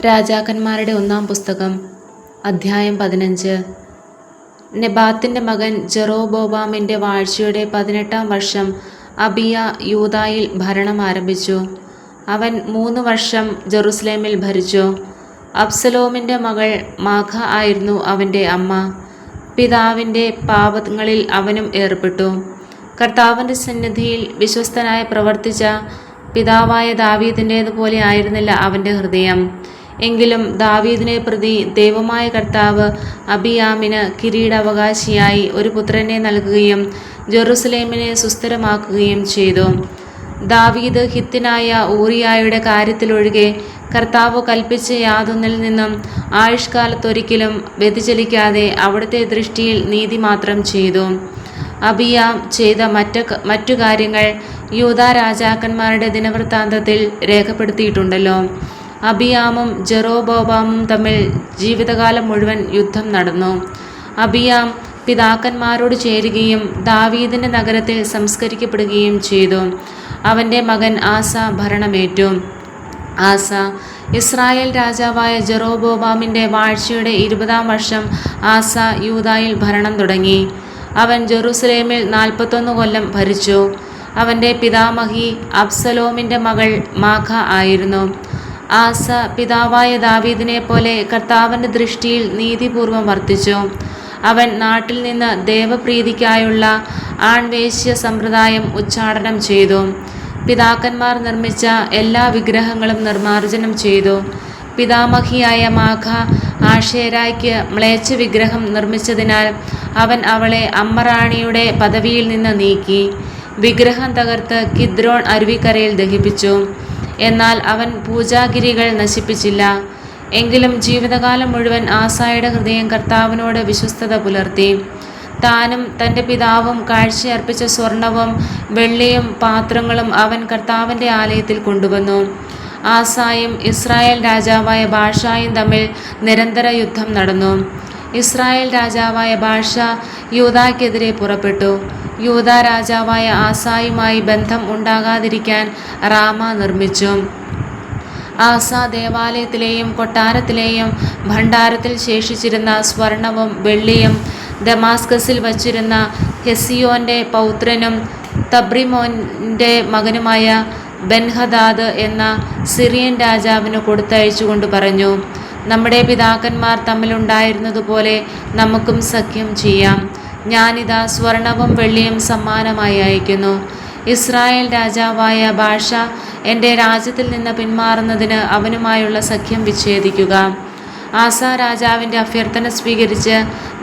രാജാക്കന്മാരുടെ ഒന്നാം പുസ്തകം അധ്യായം 15. നെബാത്തിന്റെ മകൻ ജെറോബോവാമിന്റെ വാഴ്ചയുടെ 18-ാം വർഷം അബിയ യൂദായിൽ ഭരണം ആരംഭിച്ചു. അവൻ 3 വർഷം ജെറുസലേമിൽ ഭരിച്ചു. അബ്സലോമിന്റെ മകൾ മാഖ ആയിരുന്നു അവന്റെ അമ്മ. പിതാവിന്റെ പാപങ്ങളിൽ അവനും ഏർപ്പെട്ടു. കർത്താവിന്റെ സന്നിധിയിൽ വിശ്വസ്തനായി പ്രവർത്തിച്ച പിതാവായ ദാവീദിൻ്റേതുപോലെ ആയിരുന്നില്ല അവന്റെ ഹൃദയം. എങ്കിലും ദാവീദിനെ പ്രതി ദൈവമായ കർത്താവ് അബിയാമിന് കിരീടാവകാശിയായി ഒരു പുത്രനെ നൽകുകയും ജെറുസലേമിനെ സുസ്ഥിരമാക്കുകയും ചെയ്തു. ദാവീദ് ഹിത്യനായ ഊറിയായുടെ കാര്യത്തിലൊഴികെ കർത്താവ് കൽപ്പിച്ച യാതൊന്നിൽ നിന്നും ആയുഷ്കാലത്തൊരിക്കലും വ്യതിചലിക്കാതെ അവിടുത്തെ ദൃഷ്ടിയിൽ നീതി മാത്രം ചെയ്തു. അബിയാം ചെയ്ത മറ്റു കാര്യങ്ങൾ യൂദാ രാജാക്കന്മാരുടെ ദിനവൃത്താന്തത്തിൽ രേഖപ്പെടുത്തിയിട്ടുണ്ടല്ലോ. അബിയാമും ജെറോബോവാമും തമ്മിൽ ജീവിതകാലം മുഴുവൻ യുദ്ധം നടന്നു. അബിയാം പിതാക്കന്മാരോട് ചേരുകയും ദാവീദിന്റെ നഗരത്തിൽ സംസ്കരിക്കപ്പെടുകയും ചെയ്തു. അവന്റെ മകൻ ആസ ഭരണമേറ്റു. ആസ ഇസ്രായേൽ രാജാവായ ജെറോബോവാമിന്റെ വാഴ്ചയുടെ 20-ാം വർഷം ആസ യൂദായിൽ ഭരണം തുടങ്ങി. അവൻ ജെറുസലേമിൽ 41 കൊല്ലം ഭരിച്ചു. അവന്റെ പിതാമഹി അബ്സലോമിന്റെ മകൾ മാഖ ആയിരുന്നു. ആസ പിതാവായ ദാവീദിനെ പോലെ കർത്താവിന്റെ ദൃഷ്ടിയിൽ നീതിപൂർവം വർത്തിച്ചു. അവൻ നാട്ടിൽ നിന്ന് ദേവപ്രീതിക്കായുള്ള ആൺവേശ്യ സമ്പ്രദായം ഉച്ചാടനം ചെയ്തു. പിതാക്കന്മാർ നിർമ്മിച്ച എല്ലാ വിഗ്രഹങ്ങളും നിർമ്മാർജ്ജനം ചെയ്തു. പിതാമഹിയായ മാഖ ആഷേരായ്ക്ക് മ്ലേച്ഛ വിഗ്രഹം നിർമ്മിച്ചതിനാൽ അവൻ അവളെ അമ്മറാണിയുടെ പദവിയിൽ നിന്ന് നീക്കി. വിഗ്രഹം തകർത്ത് കിദ്രോൺ അരുവിക്കരയിൽ ദഹിപ്പിച്ചു. എന്നാൽ അവൻ പൂജാഗിരികൾ നശിപ്പിച്ചില്ല. എങ്കിലും ജീവിതകാലം മുഴുവൻ ആസായുടെ ഹൃദയം കർത്താവിനോട് വിശ്വസ്തത പുലർത്തി. താനും തൻ്റെ പിതാവും കാഴ്ചയർപ്പിച്ച സ്വർണവും വെള്ളിയും പാത്രങ്ങളും അവൻ കർത്താവിൻ്റെ ആലയത്തിൽ കൊണ്ടുവന്നു. ആസായും ഇസ്രായേൽ രാജാവായ ബാഷായും തമ്മിൽ നിരന്തര യുദ്ധം നടന്നു. ഇസ്രായേൽ രാജാവായ ബാഷ യൂദായ്ക്കെതിരെ പുറപ്പെട്ടു. യൂദാ രാജാവായ ആസായുമായി ബന്ധം ഉണ്ടാകാതിരിക്കാൻ റാമ നിർമ്മിച്ചു. ആസ ദേവാലയത്തിലെയും കൊട്ടാരത്തിലെയും ഭണ്ഡാരത്തിൽ ശേഷിച്ചിരുന്ന സ്വർണവും വെള്ളിയും ദമാസ്കസിൽ വച്ചിരുന്ന ഹെസിയോന്റെ പൗത്രനും തബ്രിമോന്റെ മകനുമായ ബെൻഹദാദ് എന്ന സിറിയൻ രാജാവിന് കൊടുത്തയച്ചുകൊണ്ട് പറഞ്ഞു, നമ്മുടെ പിതാക്കന്മാർ തമ്മിലുണ്ടായിരുന്നതുപോലെ നമുക്കും സഖ്യം ചെയ്യാം. ഞാനിതാ സ്വർണവും വെള്ളിയും സമ്മാനമായി അയക്കുന്നു. ഇസ്രായേൽ രാജാവായ ബാഷ എൻ്റെ രാജ്യത്തിൽ നിന്ന് പിന്മാറുന്നതിന് അവനുമായുള്ള സഖ്യം വിച്ഛേദിക്കുക. ആസ രാജാവിൻ്റെ അഭ്യർത്ഥന സ്വീകരിച്ച്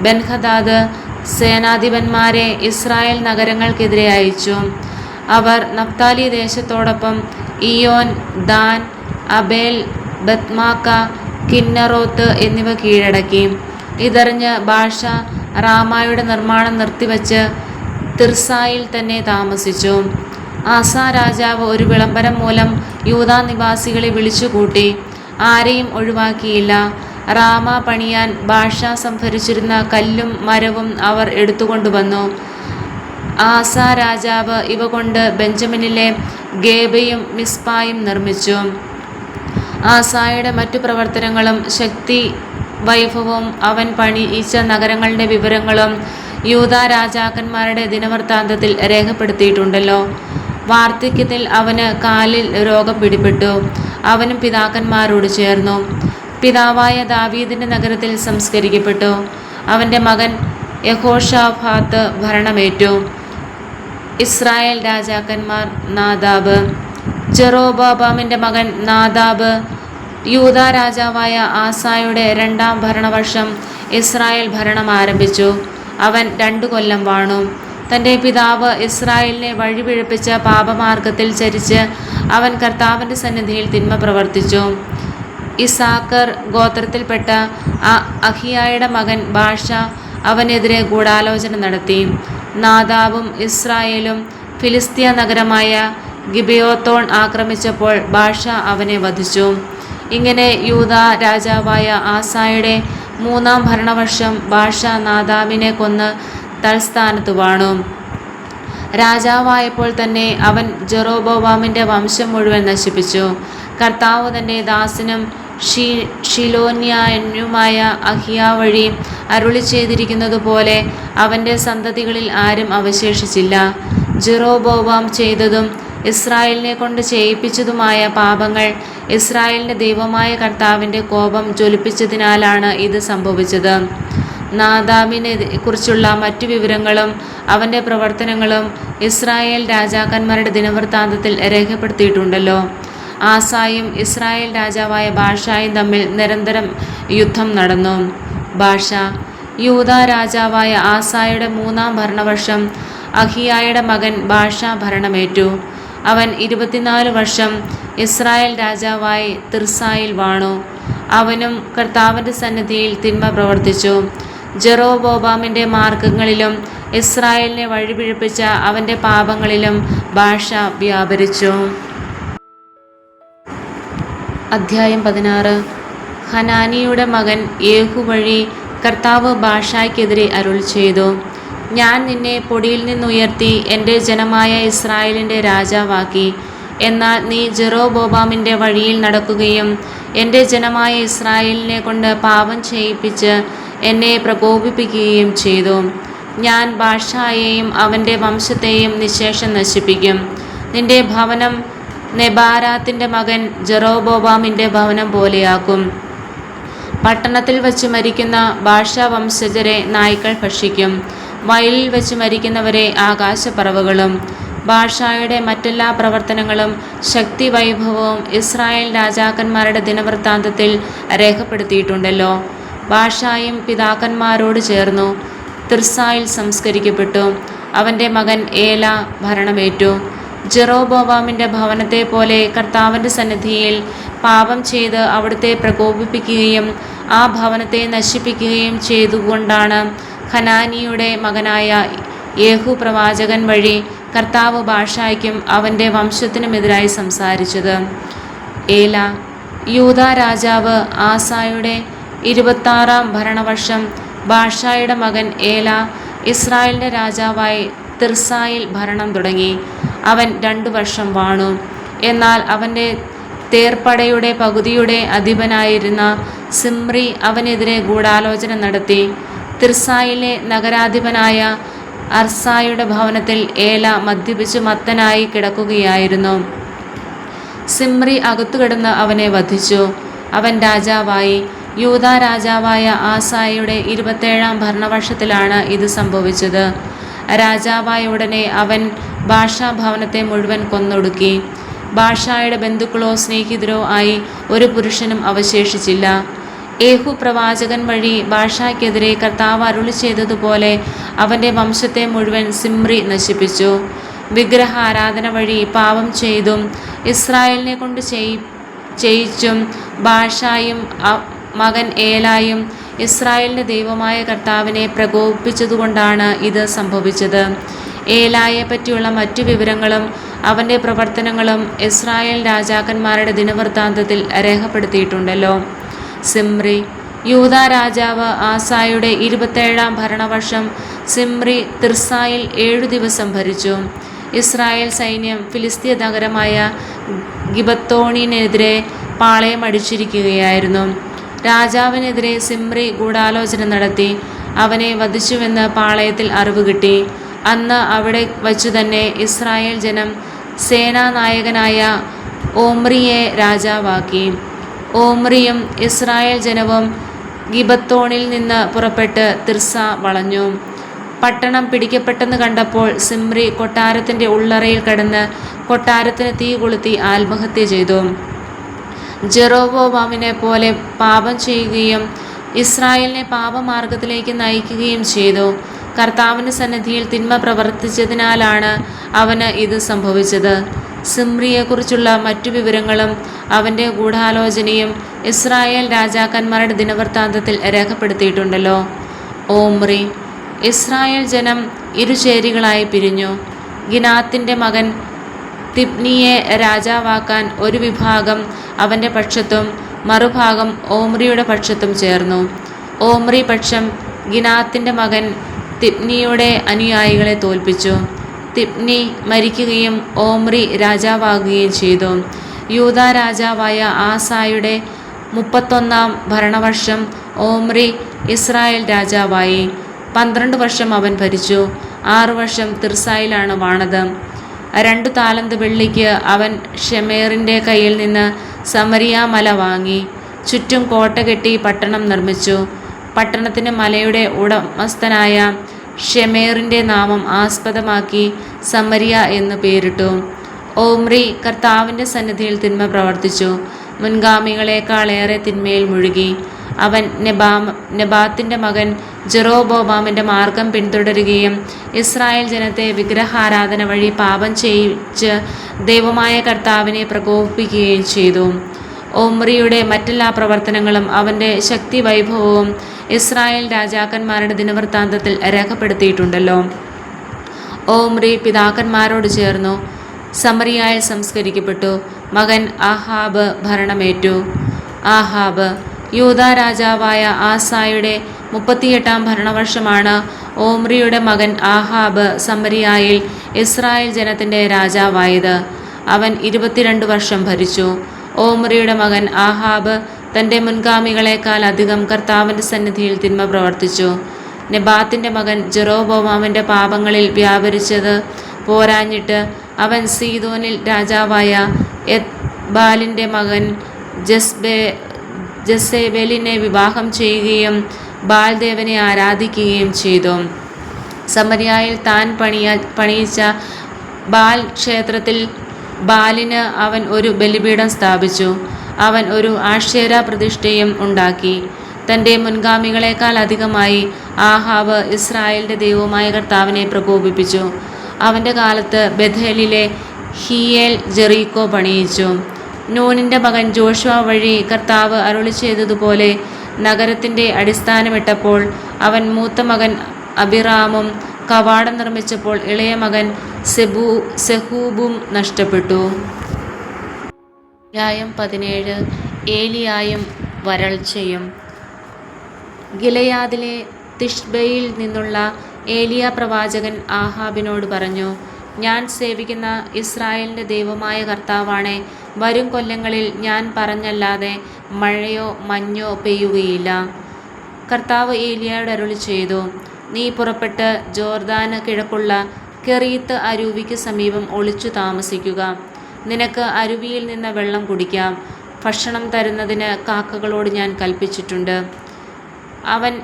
ബെൻഹദാദ് സേനാധിപന്മാരെ ഇസ്രായേൽ നഗരങ്ങൾക്കെതിരെ അയച്ചു. അവർ നഫ്താലി ദേശത്തോടൊപ്പം ഇയോൻ, ദാൻ, അബേൽ, ബത്മാക്ക, കിന്നറോത്ത് എന്നിവ കീഴടക്കി. ഇതറിഞ്ഞ് ബാഷ റാമായുടെ നിർമ്മാണം നിർത്തിവച്ച് തിർസായിൽ തന്നെ താമസിച്ചു. ആസ രാജാവ് ഒരു വിളംബരം മൂലം യൂദാ നിവാസികളെ വിളിച്ചുകൂട്ടി. ആരെയും ഒഴിവാക്കിയില്ല. റാമ പണിയാൻ ബാഷ സംഭരിച്ചിരുന്ന കല്ലും മരവും അവർ എടുത്തുകൊണ്ടുവന്നു. ആസ രാജാവ് ഇവ കൊണ്ട് ബെഞ്ചമിനിലെ ഗേബയും മിസ്പായും നിർമ്മിച്ചു. ആസായുടെ മറ്റു പ്രവർത്തനങ്ങളും ശക്തി വൈഭവവും അവൻ പണിയിച്ച നഗരങ്ങളുടെ വിവരങ്ങളും യൂദാ രാജാക്കന്മാരുടെ ദിനവൃത്താന്തത്തിൽ രേഖപ്പെടുത്തിയിട്ടുണ്ടല്ലോ. വാർദ്ധക്യത്തിൽ അവന് കാലിൽ രോഗം പിടിപെട്ടു. അവനും പിതാക്കന്മാരോട് ചേർന്നു പിതാവായ ദാവീദിന്റെ നഗരത്തിൽ സംസ്കരിക്കപ്പെട്ടു. അവന്റെ മകൻ യഹോഷാഫാത്ത് ഭരണമേറ്റു. ഇസ്രായേൽ രാജാക്കന്മാർ നാദാബ്. ജെറോബോവാമിന്റെ മകൻ നാദാബ് യൂദാ രാജാവായ ആസായുടെ 2-ാം ഭരണവർഷം ഇസ്രായേൽ ഭരണം ആരംഭിച്ചു. അവൻ 2 കൊല്ലം വാണു. തൻ്റെ പിതാവ് ഇസ്രായേലിനെ വഴിപിഴപ്പിച്ച പാപമാർഗത്തിൽ ചരിച്ച് അവൻ കർത്താവിൻ്റെ സന്നിധിയിൽ തിന്മ പ്രവർത്തിച്ചു. ഇസാക്കർ ഗോത്രത്തിൽപ്പെട്ട അഹിയായുടെ മകൻ ബാഷ അവനെതിരെ ഗൂഢാലോചന നടത്തി. നാദാബും ഇസ്രായേലും ഫിലിസ്തീയ നഗരമായ ഗിബെയോത്തോൺ ആക്രമിച്ചപ്പോൾ ബാഷ അവനെ വധിച്ചു. ഇങ്ങനെ യൂദാ രാജാവായ ആസായുടെ 3-ാം ഭരണവർഷം ബാഷ നാദാബിനെ കൊന്ന് തൽസ്ഥാനത്ത് വാണു. രാജാവായപ്പോൾ തന്നെ അവൻ ജെറോബോവാമിൻ്റെ വംശം മുഴുവൻ നശിപ്പിച്ചു. കർത്താവ് തൻ്റെ ദാസനും ഷിലോന്യാനുമായ അഹിയ വഴി അരുളി ചെയ്തിരിക്കുന്നതുപോലെ അവൻ്റെ സന്തതികളിൽ ആരും അവശേഷിച്ചില്ല. ജെറോബോവാം ചെയ്തതും ഇസ്രായേലിനെ കൊണ്ട് ചെയ്യിപ്പിച്ചതുമായ പാപങ്ങൾ ഇസ്രായേലിൻ്റെ ദൈവമായ കർത്താവിൻ്റെ കോപം ജ്വലിപ്പിച്ചതിനാലാണ് ഇത് സംഭവിച്ചത്. നാദാബിനെ കുറിച്ചുള്ള മറ്റു വിവരങ്ങളും അവൻ്റെ പ്രവർത്തനങ്ങളും ഇസ്രായേൽ രാജാക്കന്മാരുടെ ദിനവൃത്താന്തത്തിൽ രേഖപ്പെടുത്തിയിട്ടുണ്ടല്ലോ. ആസായും ഇസ്രായേൽ രാജാവായ ബാഷായും തമ്മിൽ നിരന്തരം യുദ്ധം നടന്നു. ബാഷ യൂദാ രാജാവായ ആസായുടെ 3-ാം ഭരണവർഷം അഹിയായുടെ മകൻ ബാഷ ഭരണമേറ്റു. അവൻ 24 വർഷം ഇസ്രായേൽ രാജാവായി തിർസായിൽ വാണു. അവനും കർത്താവിൻ്റെ സന്നിധിയിൽ തിന്മ പ്രവർത്തിച്ചു. ജെറോബോവാമിൻ്റെ മാർഗങ്ങളിലും ഇസ്രായേലിനെ വഴിപിഴപ്പിച്ച അവൻ്റെ പാപങ്ങളിലും ബാഷ വ്യാപരിച്ചു. അധ്യായം 16. ഹനാനിയുടെ മകൻ യേഹു വഴി കർത്താവ് ബാഷായ്ക്കെതിരെ അരുൾ ചെയ്തു: ഞാൻ നിന്നെ പൊടിയിൽ നിന്നുയർത്തി എൻ്റെ ജനമായ ഇസ്രായേലിൻ്റെ രാജാവാക്കി. എന്നാൽ നീ ജെറോബോവാമിൻ്റെ വഴിയിൽ നടക്കുകയും എൻ്റെ ജനമായ ഇസ്രായേലിനെ കൊണ്ട് പാപം ചെയ്യിപ്പിച്ച് എന്നെ പ്രകോപിപ്പിക്കുകയും ചെയ്തു. ഞാൻ ബാഷായെയും അവൻ്റെ വംശത്തെയും നിശേഷം നശിപ്പിക്കും. നിന്റെ ഭവനം നെബാരാത്തിൻ്റെ മകൻ ജെറോബോവാമിൻ്റെ ഭവനം പോലെയാക്കും. പട്ടണത്തിൽ വച്ച് മരിക്കുന്ന ബാഷ വംശജരെ നായ്ക്കൾ ഭക്ഷിക്കും. വയലിൽ വെച്ച് മരിക്കുന്നവരെ ആകാശപ്പറവകളും. ബാഷായുടെ മറ്റെല്ലാ പ്രവർത്തനങ്ങളും ശക്തി വൈഭവവും ഇസ്രായേൽ രാജാക്കന്മാരുടെ ദിനവൃത്താന്തത്തിൽ രേഖപ്പെടുത്തിയിട്ടുണ്ടല്ലോ. ബാഷായും പിതാക്കന്മാരോട് ചേർന്നു തിർസായിൽ സംസ്കരിക്കപ്പെട്ടു. അവൻ്റെ മകൻ ഏല ഭരണമേറ്റു. ജെറോബോവാമിൻ്റെ ഭവനത്തെ പോലെ കർത്താവിൻ്റെ സന്നിധിയിൽ പാപം ചെയ്ത് അവിടുത്തെ പ്രകോപിപ്പിക്കുകയും ആ ഭവനത്തെ നശിപ്പിക്കുകയും ചെയ്തുകൊണ്ടാണ് ഹനാനിയുടെ മകനായ യേഹു പ്രവാചകൻ വഴി കർത്താവ് ബാഷായ്ക്കും അവൻ്റെ വംശത്തിനുമെതിരായി സംസാരിച്ചത്. ഏല യൂദാ രാജാവ് ആസായുടെ 26-ാം ഭരണവർഷം ബാഷായുടെ മകൻ ഏല ഇസ്രായേലിൻ്റെ രാജാവായി തിർസായിൽ ഭരണം തുടങ്ങി. അവൻ 2 വർഷം വാണു. എന്നാൽ അവൻ്റെ തേർപ്പടയുടെ പകുതിയുടെ അധിപനായിരുന്ന സിമ്രി അവനെതിരെ ഗൂഢാലോചന നടത്തി. തിർസായിലെ നഗരാധിപനായ അർസായുടെ ഭവനത്തിൽ ഏല മദ്യപിച്ച് മത്തനായി കിടക്കുകയായിരുന്നു. സിമ്രി അകത്തുകിടന്ന് അവനെ വധിച്ചു. അവൻ രാജാവായി. യൂദാ രാജാവായ ആസായുടെ 27-ാം ഭരണവർഷത്തിലാണ് ഇത് സംഭവിച്ചത്. രാജാവായ ഉടനെ അവൻ ബാഷാ ഭവനത്തെ മുഴുവൻ കൊന്നൊടുക്കി. ബാഷായുടെ ബന്ധുക്കളോ സ്നേഹിതരോ ആയി ഒരു പുരുഷനും അവശേഷിച്ചില്ല. യേഹു പ്രവാചകൻ വഴി ബാഷായ്ക്കെതിരെ കർത്താവ് അരുളി ചെയ്തതുപോലെ അവൻ്റെ വംശത്തെ മുഴുവൻ സിമ്രി നശിപ്പിച്ചു. വിഗ്രഹ ആരാധന വഴി പാപം ചെയ്തും ഇസ്രായേലിനെ കൊണ്ട് ചെയ്യിച്ചും ബാഷായും മകൻ ഏലായും ഇസ്രായേലിൻ്റെ ദൈവമായ കർത്താവിനെ പ്രകോപിപ്പിച്ചതുകൊണ്ടാണ് ഇത് സംഭവിച്ചത്. ഏലായെ പറ്റിയുള്ള മറ്റു വിവരങ്ങളും അവൻ്റെ പ്രവർത്തനങ്ങളും ഇസ്രായേൽ രാജാക്കന്മാരുടെ ദിനവൃത്താന്തത്തിൽ രേഖപ്പെടുത്തിയിട്ടുണ്ടല്ലോ. സിമ്രി യൂദാ രാജാവ് ആസായുടെ 27-ാം ഭരണവർഷം സിമ്രി തിർസായിൽ 7 ദിവസം ഭരിച്ചു. ഇസ്രായേൽ സൈന്യം ഫിലിസ്തീയ നഗരമായ ഗിബത്തോണിനെതിരെ പാളയമടിച്ചിരിക്കുകയായിരുന്നു. രാജാവിനെതിരെ സിമ്രി ഗൂഢാലോചന നടത്തി അവനെ വധിച്ചുവെന്ന് പാളയത്തിൽ അറിവ് കിട്ടി. അന്ന് അവിടെ വച്ചു തന്നെ ഇസ്രായേൽ ജനം സേനാനായകനായ ഓമ്രിയെ രാജാവാക്കി. ഓമ്രിയും ഇസ്രായേൽ ജനവും ഗിബത്തോണിൽ നിന്ന് പുറപ്പെട്ട് തിർസ വളഞ്ഞു. പട്ടണം പിടിക്കപ്പെട്ടെന്ന് കണ്ടപ്പോൾ സിമ്രി കൊട്ടാരത്തിൻ്റെ ഉള്ളറയിൽ കിടന്ന് കൊട്ടാരത്തിന് തീ കൊളുത്തി ആത്മഹത്യ ചെയ്തു. ജെറോബോവാമിനെ പോലെ പാപം ചെയ്യുകയും ഇസ്രായേലിനെ പാപമാർഗത്തിലേക്ക് നയിക്കുകയും ചെയ്തു. കർത്താവിൻ്റെ സന്നിധിയിൽ തിന്മ പ്രവർത്തിച്ചതിനാലാണ് അവന് ഇത് സംഭവിച്ചത്. സിമ്രിയെക്കുറിച്ചുള്ള മറ്റു വിവരങ്ങളും അവൻ്റെ ഗൂഢാലോചനയും ഇസ്രായേൽ രാജാക്കന്മാരുടെ ദിനവൃത്താന്തത്തിൽ രേഖപ്പെടുത്തിയിട്ടുണ്ടല്ലോ. ഓമ്രി ഇസ്രായേൽ ജനം ഇരുചേരികളായി പിരിഞ്ഞു. ഗിനാത്തിൻ്റെ മകൻ തിബ്നിയെ രാജാവാക്കാൻ ഒരു വിഭാഗം അവൻ്റെ പക്ഷത്തും മറുഭാഗം ഓമ്രിയുടെ പക്ഷത്തും ചേർന്നു. ഓമ്രി പക്ഷം ഗിനാത്തിൻ്റെ മകൻ തിബ്നിയുടെ അനുയായികളെ തോൽപ്പിച്ചു. തിബ്നി മരിക്കുകയും ഓമ്രി രാജാവാകുകയും ചെയ്തു. യൂദാ രാജാവായ ആസായുടെ 31 ഭരണവർഷം ഓമ്രി ഇസ്രായേൽ രാജാവായി. 12 വർഷം അവൻ ഭരിച്ചു. 6 വർഷം തിർസായിലാണ് വാണത്. 2 താലന്ത് വെള്ളിക്ക് അവൻ ഷെമേറിൻ്റെ കയ്യിൽ നിന്ന് സമരിയ മല വാങ്ങി. ചുറ്റും കോട്ട കെട്ടി പട്ടണം നിർമ്മിച്ചു. പട്ടണത്തിന് മലയുടെ ഉടമസ്ഥനായ ഷെമേറിൻ്റെ നാമം ആസ്പദമാക്കി സമരിയ എന്ന് പേരിട്ടു. ഓമ്രി കർത്താവിൻ്റെ സന്നിധിയിൽ തിന്മ പ്രവർത്തിച്ചു. മുൻഗാമികളെക്കാളേറെ തിന്മയിൽ മുഴുകി. അവൻ നെബാത്തിൻ്റെ മകൻ ജെറോബോവാമിൻ്റെ മാർഗം പിന്തുടരുകയും ഇസ്രായേൽ ജനത്തെ വിഗ്രഹാരാധന വഴി പാപം ചെയ്യിച്ച് ദൈവമായ കർത്താവിനെ പ്രകോപിപ്പിക്കുകയും ചെയ്തു. ഓമ്രിയുടെ മറ്റെല്ലാ പ്രവർത്തനങ്ങളും അവൻ്റെ ശക്തി വൈഭവവും ഇസ്രായേൽ രാജാക്കന്മാരുടെ ദിനവൃത്താന്തത്തിൽ രേഖപ്പെടുത്തിയിട്ടുണ്ടല്ലോ. ഓമ്രി പിതാക്കന്മാരോട് ചേർന്നു സമറിയായിൽ സംസ്കരിക്കപ്പെട്ടു. മകൻ ആഹാബ് ഭരണമേറ്റു. ആഹാബ് യൂദാ രാജാവായ ആസായുടെ 38 ഭരണവർഷമാണ് ഓമ്രിയുടെ മകൻ ആഹാബ് സമരിയായിൽ ഇസ്രായേൽ ജനത്തിൻ്റെ രാജാവായത്. അവൻ 22 വർഷം ഭരിച്ചു. ഓമ്രിയുടെ മകൻ ആഹാബ് തൻ്റെ മുൻഗാമികളെക്കാൾ അധികം കർത്താവിൻ്റെ സന്നിധിയിൽ തിന്മ പ്രവർത്തിച്ചു. നെബാത്തിൻ്റെ മകൻ ജെറോബോവാമിൻ്റെ പാപങ്ങളിൽ വ്യാപരിച്ചത് പോരാഞ്ഞിട്ട് അവൻ സീദോനിൽ രാജാവായ എത്ബാലിൻ്റെ മകൻ ജസേബെലിനെ വിവാഹം ചെയ്യുകയും ബാൽദേവനെ ആരാധിക്കുകയും ചെയ്തു. സമരിയായിൽ താൻ പണിയിച്ച ബാൽ ക്ഷേത്രത്തിൽ ബാലിന് അവൻ ഒരു ബലിപീഠം സ്ഥാപിച്ചു. അവൻ ഒരു ആഷേര പ്രതിഷ്ഠയും ഉണ്ടാക്കി. തൻ്റെ മുൻഗാമികളെക്കാൾ അധികമായി ആഹാബ് ഇസ്രായേലിൻ്റെ ദൈവമായ കർത്താവിനെ പ്രകോപിപ്പിച്ചു. അവൻ്റെ കാലത്ത് ബഥേലിലെ ഹീയേൽ ജെറീക്കോ പണിയിച്ചു. നൂനിൻ്റെ മകൻ ജോഷുവ വഴി കർത്താവ് അരുളി ചെയ്തതുപോലെ നഗരത്തിൻ്റെ അടിസ്ഥാനമിട്ടപ്പോൾ അവൻ മൂത്ത മകൻ അബിറാമും കവാടം നിർമ്മിച്ചപ്പോൾ ഇളയ മകൻ സെഹൂബും നഷ്ടപ്പെട്ടു. അധ്യായം 17. ഏലിയായും വരൾച്ചയും. ഗിലെയാദിലെ തിഷ്ബയിൽ നിന്നുള്ള ഏലിയ പ്രവാചകൻ ആഹാബിനോട് പറഞ്ഞു, ഞാൻ സേവിക്കുന്ന ഇസ്രായേലിൻ്റെ ദൈവമായ കർത്താവാണേ, വരും കൊല്ലങ്ങളിൽ ഞാൻ പറഞ്ഞല്ലാതെ മഴയോ മഞ്ഞോ പെയ്യുകയില്ല. കർത്താവ് ഏലിയായോട് അരുളി ചെയ്തു, നീ പുറപ്പെട്ട് ജോർദാന് കിഴക്കുള്ള കെറീത്ത് അരുവിക്ക് സമീപം ഒളിച്ചു താമസിക്കുക. നിനക്ക് അരുവിയിൽ നിന്ന് വെള്ളം കുടിക്കാം. ഭക്ഷണം തരുന്നതിന് കാക്കകളോട് ഞാൻ കൽപ്പിച്ചിട്ടുണ്ട്. അവൻ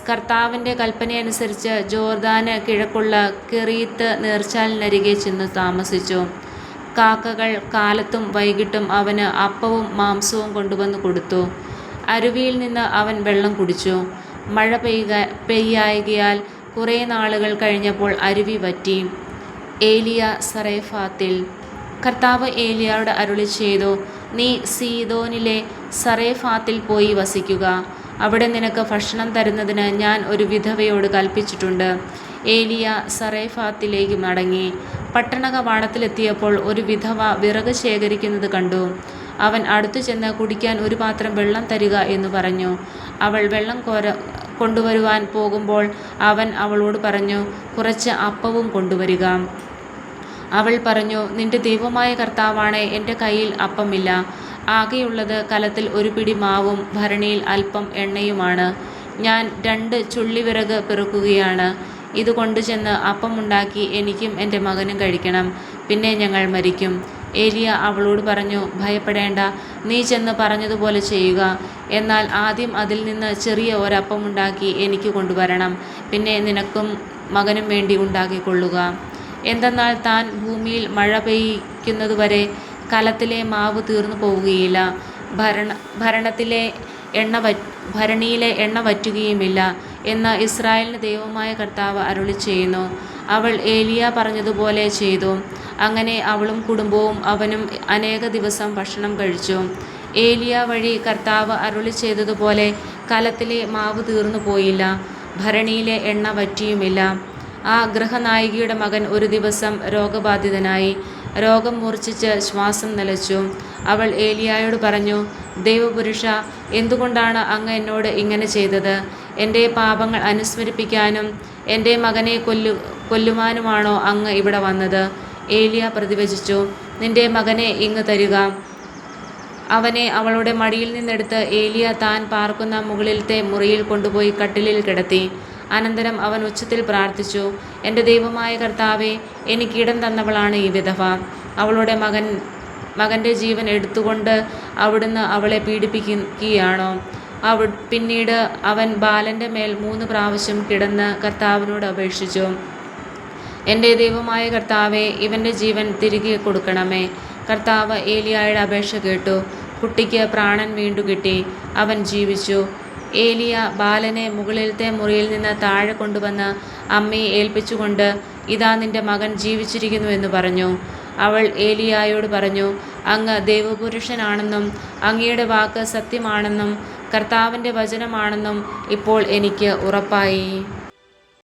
കർത്താവിൻ്റെ കൽപ്പനയനുസരിച്ച് ജോർദാന് കിഴക്കുള്ള കെറീത്ത് നീർച്ചാലിനരികെ ചെന്ന് താമസിച്ചു. കാക്കകൾ കാലത്തും വൈകിട്ടും അവന് അപ്പവും മാംസവും കൊണ്ടുവന്ന് കൊടുത്തു. അരുവിയിൽ നിന്ന് അവൻ വെള്ളം കുടിച്ചു. മഴ പെയ്യായകയാൽ കുറേ നാളുകൾ കഴിഞ്ഞപ്പോൾ അരുവി വറ്റി. ഏലിയ സറേഫാത്തിൽ. കർത്താവ് ഏലിയായോട് അരുളി ചെയ്തു, നീ സീദോനിലെ സറേഫാത്തിൽ പോയി വസിക്കുക. അവിടെ നിനക്ക് ഭക്ഷണം തരുന്നതിന് ഞാൻ ഒരു വിധവയോട് കൽപ്പിച്ചിട്ടുണ്ട്. ഏലിയ സറേഫാത്തിലേക്ക് മടങ്ങി. പട്ടണ കവാടത്തിലെത്തിയപ്പോൾ ഒരു വിധവ വിറക് ശേഖരിക്കുന്നത് കണ്ടു. അവൻ അടുത്തു ചെന്ന് കുടിക്കാൻ ഒരു പാത്രം വെള്ളം തരിക എന്ന് പറഞ്ഞു. അവൾ വെള്ളം കൊണ്ടുവരുവാൻ പോകുമ്പോൾ അവൻ അവളോട് പറഞ്ഞു, കുറച്ച് അപ്പവും കൊണ്ടുവരിക. അവൾ പറഞ്ഞു, നിന്റെ ദൈവമായ കർത്താവാണേ, എൻ്റെ കയ്യിൽ അപ്പമില്ല. ആകെയുള്ളത് കലത്തിൽ ഒരു പിടി മാവും ഭരണിയിൽ അല്പം എണ്ണയുമാണ്. ഞാൻ 2 ചുള്ളിവിറക് പെറുക്കുകയാണ്. ഇത് കൊണ്ടുചെന്ന് അപ്പമുണ്ടാക്കി എനിക്കും എൻ്റെ മകനും കഴിക്കണം. പിന്നെ ഞങ്ങൾ മരിക്കും. ഏലിയ അവളോട് പറഞ്ഞു, ഭയപ്പെടേണ്ട, നീ ചെന്ന് പറഞ്ഞതുപോലെ ചെയ്യുക. എന്നാൽ ആദ്യം അതിൽ നിന്ന് ചെറിയ ഒരപ്പമുണ്ടാക്കി എനിക്ക് കൊണ്ടുവരണം. പിന്നെ നിനക്കും മകനും വേണ്ടി ഉണ്ടാക്കിക്കൊള്ളുക. എന്തെന്നാൽ താൻ ഭൂമിയിൽ മഴ പെയ്യ്ക്കുന്നതുവരെ കലത്തിലെ മാവ് തീർന്നു പോവുകയില്ല, ഭരണിയിലെ എണ്ണ വറ്റുകയുമില്ല എന്ന് ഇസ്രായേലിൻ്റെ ദൈവമായ കർത്താവ് അരുളി ചെയ്യുന്നു. അവൾ ഏലിയ പറഞ്ഞതുപോലെ ചെയ്തു. അങ്ങനെ അവളും കുടുംബവും അവനും അനേക ദിവസം ഭക്ഷണം കഴിച്ചു. ഏലിയ വഴി കർത്താവ് അരുളി ചെയ്തതുപോലെ കലത്തിലെ മാവ് തീർന്നു പോയില്ല, ഭരണിയിലെ എണ്ണ വറ്റിയുമില്ല. ആ ഗൃഹനായികയുടെ മകൻ ഒരു ദിവസം രോഗബാധിതനായി. രോഗം മൂർച്ഛിച്ച് ശ്വാസം നിലച്ചു. അവൾ ഏലിയായോട് പറഞ്ഞു, ദൈവപുരുഷ, എന്തുകൊണ്ടാണ് അങ്ങ് എന്നോട് ഇങ്ങനെ ചെയ്തത്? എൻ്റെ പാപങ്ങൾ അനുസ്മരിപ്പിക്കാനും എൻ്റെ മകനെ കൊല്ലുവാനുമാണോ അങ്ങ് ഇവിടെ വന്നത്? ഏലിയ പ്രതിവചിച്ചു, നിന്റെ മകനെ ഇങ്ങ് തരിക. അവനെ അവളുടെ മടിയിൽ നിന്നെടുത്ത് ഏലിയ താൻ പാർക്കുന്ന മുകളിലത്തെ മുറിയിൽ കൊണ്ടുപോയി കട്ടിലിൽ കിടത്തി. അനന്തരം അവൻ ഉച്ചത്തിൽ പ്രാർത്ഥിച്ചു, എൻ്റെ ദൈവമായ കർത്താവേ, എനിക്കിടം തന്നവളാണ് ഈ വിധവ. അവളുടെ മകൻ്റെ ജീവൻ എടുത്തുകൊണ്ട് അവിടുന്ന് അവളെ പീഡിപ്പിക്കുകയാണോ? പിന്നീട് അവൻ ബാലൻ്റെ മേൽ 3 പ്രാവശ്യം കിടന്ന് കർത്താവിനോട് അപേക്ഷിച്ചു, എൻ്റെ ദൈവമായ കർത്താവേ, ഇവൻ്റെ ജീവൻ തിരികെ കൊടുക്കണമേ. കർത്താവ് ഏലിയായുടെ അപേക്ഷ കേട്ടു. കുട്ടിക്ക് പ്രാണൻ വീണ്ടു കിട്ടി. അവൻ ജീവിച്ചു. ഏലിയ ബാലനെ മുകളിലത്തെ മുറിയിൽ നിന്ന് താഴെ കൊണ്ടുവന്ന് അമ്മയെ ഏൽപ്പിച്ചുകൊണ്ട്, ഇതാ നിന്റെ മകൻ ജീവിച്ചിരിക്കുന്നു എന്ന് പറഞ്ഞു. അവൾ ഏലിയായോട് പറഞ്ഞു, അങ്ങ് ദൈവപുരുഷനാണെന്നും അങ്ങയുടെ വാക്ക് സത്യമാണെന്നും കർത്താവിൻ്റെ വചനമാണെന്നും ഇപ്പോൾ എനിക്ക് ഉറപ്പായി.